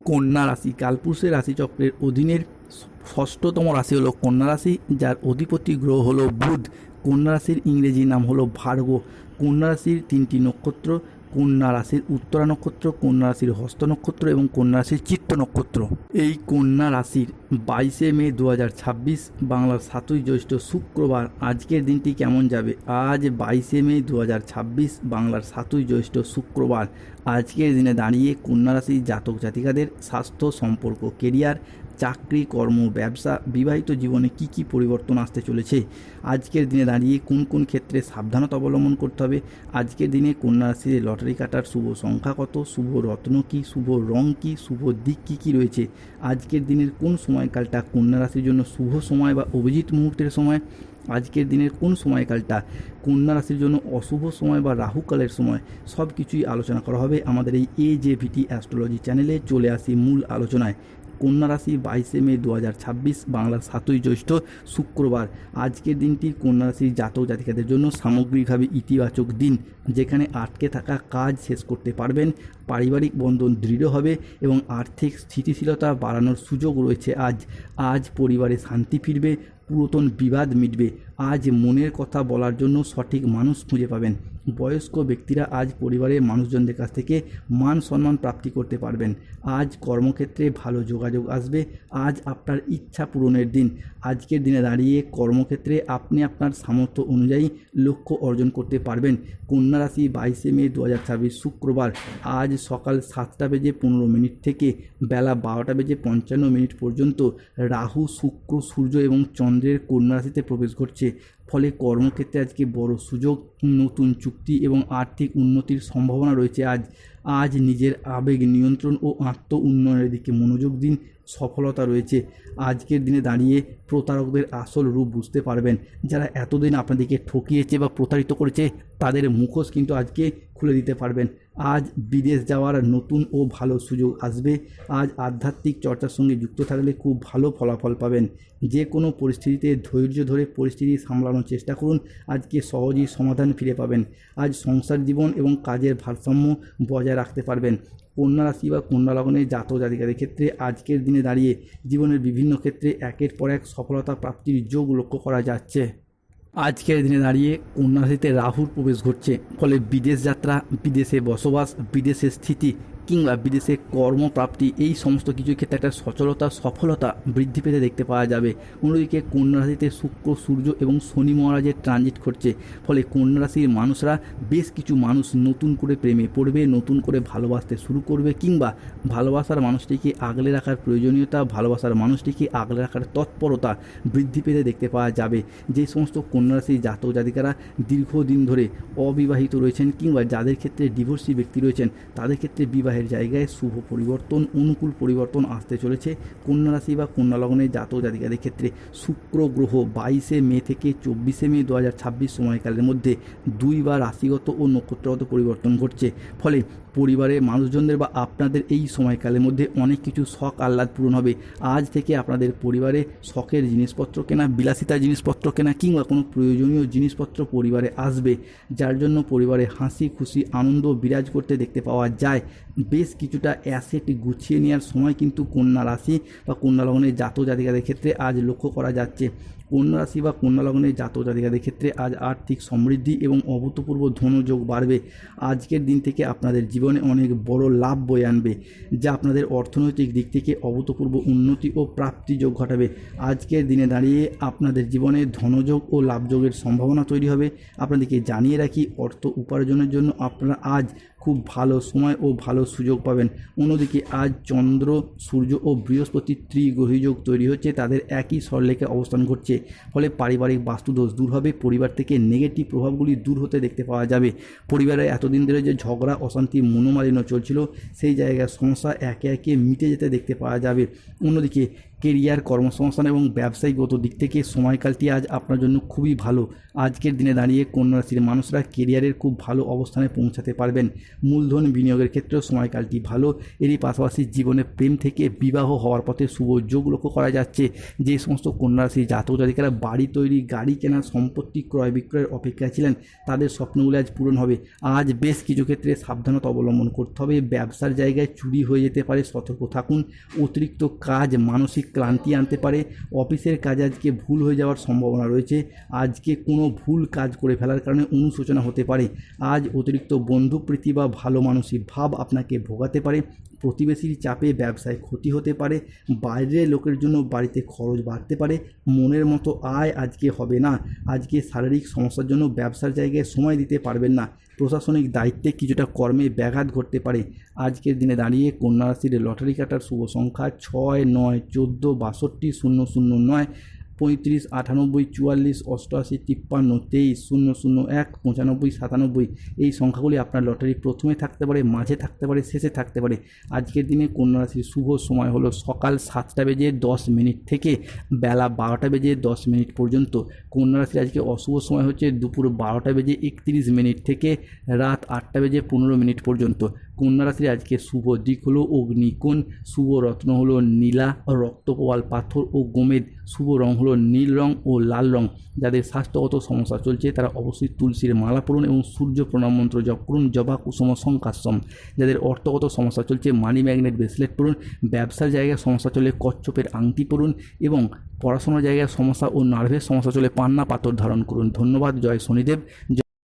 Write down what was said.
কন্যা রাশি কালপুরুষের রাশিচক্রের অধীনের ষষ্ঠতম রাশি হলো কন্যা রাশি, যার অধিপতি গ্রহ হলো বুধ। কন্যা রাশির ইংরেজি নাম হলো ভার্গ। কন্যা রাশির তিনটি নক্ষত্র: কন্যা রাশির উত্তরা নক্ষত্র, কন্যা রাশির হস্ত নক্ষত্র এবং কন্যা রাশির চিত্ত নক্ষত্র। এই কন্যা রাশির 22শে মে 2026 বাংলার 7ই জ্যৈষ্ঠ শুক্রবার আজকের দিনটি কেমন যাবে? আজ 22শে মে 2026 বাংলার 7ই জ্যৈষ্ঠ শুক্রবার আজকের দিনে দাঁড়িয়ে কন্যা রাশির জাতক জাতিকাদের স্বাস্থ্য, সম্পর্ক, কেরিয়ার, চাকরি, কর্ম, ব্যবসা, বিবাহিত জীবনে কি কি পরিবর্তন আসতে চলেছে, আজকের দিনে দাঁড়িয়ে কোন কোন ক্ষেত্রে সাবধানতা অবলম্বন করতে হবে, আজকের দিনে কন্যা রাশির লটারি কাটার শুভ সংখ্যা কত, শুভ রত্ন কী, শুভ রং কী, শুভ দিক কী কী রয়েছে, আজকের দিনের কোন সময়কালটা কন্যা রাশির জন্য শুভ সময় বা অভিজিৎ মুহূর্তের সময়, আজকের দিনের কোন সময়কালটা কন্যা রাশির জন্য অশুভ সময় বা রাহুকালের সময়, সব কিছুই আলোচনা করা হবে আমাদের এই AJVT অ্যাস্ট্রোলজি চ্যানেলে। চলে আসি মূল আলোচনায়। কন্যা রাশি 22শে মে 2026 বাংলার 7ই জ্যৈষ্ঠ শুক্রবার আজকের দিনটি কন্যা রাশির জাতক জাতিকাদের জন্য সামগ্রিকভাবে ইতিবাচক দিন, যেখানে আটকে থাকা কাজ শেষ করতে পারবেন, পারিবারিক বন্ধন দৃঢ় হবে এবং আর্থিক স্থিতিশীলতা বাড়ানোর সুযোগ রয়েছে। আজ পরিবারে শান্তি ফিরবে, পুরাতন বিবাদ মিটবে। আজ মনের কথা বলার জন্য সঠিক মানুষ খুঁজে পাবেন। বয়স্ক ব্যক্তিরা আজ পরিবারের মানুষজনদের কাছ থেকে মান সম্মান প্রাপ্তি করতে পারবেন। আজ কর্মক্ষেত্রে ভালো যোগাযোগ আসবে। আজ আপনার ইচ্ছা পূরণের দিন। আজকের দিনে দাঁড়িয়ে কর্মক্ষেত্রে আপনি আপনার সামর্থ্য অনুযায়ী লক্ষ্য অর্জন করতে পারবেন। কন্যা রাশি 22শে মে 2026 শুক্রবার আজ সকাল 7:15 থেকে বেলা 12:55 পর্যন্ত রাহু, শুক্র, সূর্য এবং চন্দ্রের কন্যা রাশিতে প্রবেশ ঘটছে। ফলে কর্মক্ষেত্রে আজকে বড় সুযোগ, নতুন চুক্তি এবং আর্থিক উন্নতির সম্ভাবনা রয়েছে। আজ নিজের আবেগ নিয়ন্ত্রণ ও আত্ম উন্নয়নের দিকে মনোযোগ দিন, সফলতা রয়েছে। আজকের দিনে দাঁড়িয়ে প্রতারকদের আসল রূপ বুঝতে পারবেন। যারা এতদিন আপনাদেরকে ঠকিয়েছে বা প্রতারিত করেছে তাদের মুখোশ কিন্তু আজকে খুলে দিতে পারবেন। আজ বিদেশ যাওয়ার নতুন ও ভালো সুযোগ আসবে। আজ আধ্যাত্মিক চর্চার সঙ্গে যুক্ত থাকলে খুব ভালো ফলাফল পাবেন। যে কোনো পরিস্থিতিতে ধৈর্য ধরে পরিস্থিতি সামলানোর চেষ্টা করুন, আজকে সহজেই সমাধান ফিরে পাবেন। আজ সংসার জীবন এবং কাজের ভারসাম্য বজায় রাখতে পারবেন। কন্যা রাশি বা কন্যা লগ্নের জাতক জাতিকাদের ক্ষেত্রে আজকের দিনে দাঁড়িয়ে জীবনের বিভিন্ন ক্ষেত্রে একের পর এক সফলতা প্রাপ্তির যোগ লক্ষ্য করা যাচ্ছে। আজকের দিনে দাঁড়িয়ে কন্যা রাশিতে রাহুর প্রবেশ ঘটছে, ফলে বিদেশ যাত্রা, বিদেশে বসবাস, বিদেশে স্থিতি কিংবা বিদেশে কর্মপ্রাপ্তি, এই সমস্ত কিছুর ক্ষেত্রে একটা সচলতা, সফলতা বৃদ্ধি পেতে দেখতে পাওয়া যাবে। অন্যদিকে কন্যা রাশিতে শুক্র, সূর্য এবং শনি মহারাজের ট্রানজিট ঘটছে, ফলে কন্যা রাশির মানুষরা, বেশ কিছু মানুষ নতুন করে প্রেমে পড়বে, নতুন করে ভালোবাসতে শুরু করবে কিংবা ভালোবাসার মানুষটিকে আগলে রাখার প্রয়োজনীয়তা, ভালোবাসার মানুষটিকে আগলে রাখার তৎপরতা বৃদ্ধি পেতে দেখতে পাওয়া যাবে। যে সমস্ত কন্যা রাশির জাতক জাতিকারা দীর্ঘদিন ধরে অবিবাহিত রয়েছেন কিংবা যাদের ক্ষেত্রে ডিভোর্সি ব্যক্তি রয়েছেন তাদের ক্ষেত্রে বিবাহের জায়গায় শুভ পরিবর্তন, অনুকূল পরিবর্তন আসতে চলেছে। কন্যা রাশি বা কন্যা লগ্নের জাতক জাতিকাদের ক্ষেত্রে শুক্র গ্রহ 22শে মে থেকে 24শে মে 2026 সময়কালের মধ্যে দুইবার রাশিগত ও নক্ষত্রগত পরিবর্তন ঘটছে। ফলে পরিবারের মানুষজনদের বা আপনাদের এই সময়কালের মধ্যে অনেক কিছু শখ আহ্লাদ পূরণ হবে। আজ থেকে আপনাদের পরিবারে শখের জিনিসপত্র কেনা, বিলাসিতা জিনিসপত্র কেনা কিংবা কোনো প্রয়োজনীয় জিনিসপত্র পরিবারে আসবে, যার জন্য পরিবারে হাসি খুশি আনন্দ বিরাজ করতে দেখতে পাওয়া যায়। বেশ কিছুটা অ্যাসেট গুছিয়ে নেওয়ার সময় কিন্তু কন্যা রাশি বা কন্যা লগ্নের জাতক জাতিকাদের ক্ষেত্রে আজ লক্ষ্য করা যাচ্ছে। কন্যা রাশি বা কন্যা লগ্নের জাতক জাতিকাদের ক্ষেত্রে আজ আর্থিক সমৃদ্ধি এবং অভূতপূর্ব ধনযোগ বাড়বে। আজকের দিন থেকে আপনাদের জীবনে অনেক বড় লাভ বয়ে আনবে, যা আপনাদের অর্থনৈতিক দিক থেকে অভূতপূর্ব উন্নতি ও প্রাপ্তিযোগ ঘটাবে। আজকের দিনে দাঁড়িয়ে আপনাদের জীবনে ধনযোগ ও লাভযোগের সম্ভাবনা তৈরি হবে। আপনাদেরকে জানিয়ে রাখি, অর্থ উপার্জনের জন্য আপনারা আজ খুব ভালো সময় ও ভালো সুযোগ পাবেন। অন্যদিকে আজ চন্দ্র, সূর্য ও বৃহস্পতির ত্রিগ্রহী যোগ তৈরি হচ্ছে, তাদের একই সরলরেখায় অবস্থান ঘটছে। ফলে পারিবারিক বাস্তুদোষ দূর হবে, পরিবার থেকে নেগেটিভ প্রভাবগুলি দূর হতে দেখতে পাওয়া যাবে। পরিবারে এতদিন ধরে যে ঝগড়া, অশান্তি, মনোমালিন্য চলছিল সেই জায়গায় সমস্যা একে একে মিটে যেতে দেখতে পাওয়া যাবে। অন্যদিকে কেরিয়ার, কর্মসংস্থান এবং ব্যবসায়িকগত দিক থেকে সময়কালটি আজ আপনার জন্য খুবই ভালো। আজকের দিনে দাঁড়িয়ে কন্যা রাশির মানুষরা কেরিয়ারের খুব ভালো অবস্থানে পৌঁছাতে পারবেন। মূলধন বিনিয়োগের ক্ষেত্রেও সময়কালটি ভালো। এরই পাশাপাশি জীবনে প্রেম থেকে বিবাহ হওয়ার পথে শুভ যোগ লক্ষ্য করা যাচ্ছে। যে সমস্ত কন্যা রাশির জাতক জাতিকারা বাড়ি তৈরি, গাড়ি কেনা, সম্পত্তি ক্রয় বিক্রয়ের অপেক্ষায় ছিলেন, তাদের স্বপ্নগুলি আজ পূরণ হবে। আজ বেশ কিছু ক্ষেত্রে সাবধানতা অবলম্বন করতে হবে। ব্যবসার জায়গায় চুরি হয়ে যেতে পারে, সতর্ক থাকুন। অতিরিক্ত কাজ মানসিক ক্লান্তি আনতে পারে। অফিসের কাজে আজকে ভুল হয়ে যাওয়ার সম্ভাবনা রয়েছে। আজকে কোনো ভুল কাজ করে ফেলার কারণে অনুশোচনা হতে পারে। আজ অতিরিক্ত বন্ধুপ্রীতি বা ভালো মানসিক ভাব আপনাকে ভোগাতে পারে। প্রতিবেশীর চাপে ব্যবসায় ক্ষতি হতে পারে। বাইরের লোকের জন্য বাড়িতে খরচ বাড়তে পারে। মনের মতো আয় আজকে হবে না। আজকে শারীরিক সমস্যার জন্য ব্যবসার জায়গায় সময় দিতে পারবেন না। প্রশাসনিক দায়িত্বে কিছুটা কর্মে ব্যাঘাত ঘটতে পারে। আজকের দিনে দাঁড়িয়ে কন্যা রাশির লটারি কাটার শুভ সংখ্যা 6, 9, 14, 62, 009, 35, 98, 44, 88, 53, 23, 001, 95, 97। এই সংখ্যাগুলি আপনার লটারি প্রথমে থাকতে পারে, মাঝে থাকতে পারে, শেষে থাকতে পারে। আজকের দিনে কন্যা রাশির শুভ সময় হলো সকাল 7:10 থেকে বেলা 12:10 পর্যন্ত। কন্যা রাশির আজকে অশুভ সময় হচ্ছে দুপুর 12:31 থেকে রাত 8:15 পর্যন্ত। কন্যা রাশির আজকে শুভ দিক হলো অগ্নিকোণ, শুভ রত্ন হলো নীলা, রক্তকোয়াল পাথর ও গোমেদ, শুভ রং হলো নীল রং ও লাল রং। যাদের স্বাস্থ্যগত সমস্যা চলছে তারা অবশ্যই তুলসীর মালা পড়ুন এবং সূর্য প্রণাম মন্ত্র জপ করুন, জবা কুসুম শঙ্কাশ্রম। যাদের অর্থগত সমস্যা চলছে মানি ম্যাগনেট ব্রেসলেট পড়ুন। ব্যবসার জায়গায় সমস্যা চলে কচ্ছপের আংটি পড়ুন এবং পড়াশোনার জায়গায় সমস্যা ও নার্ভের সমস্যা চলে পান্না পাথর ধারণ করুন। ধন্যবাদ। জয় শনিদেব।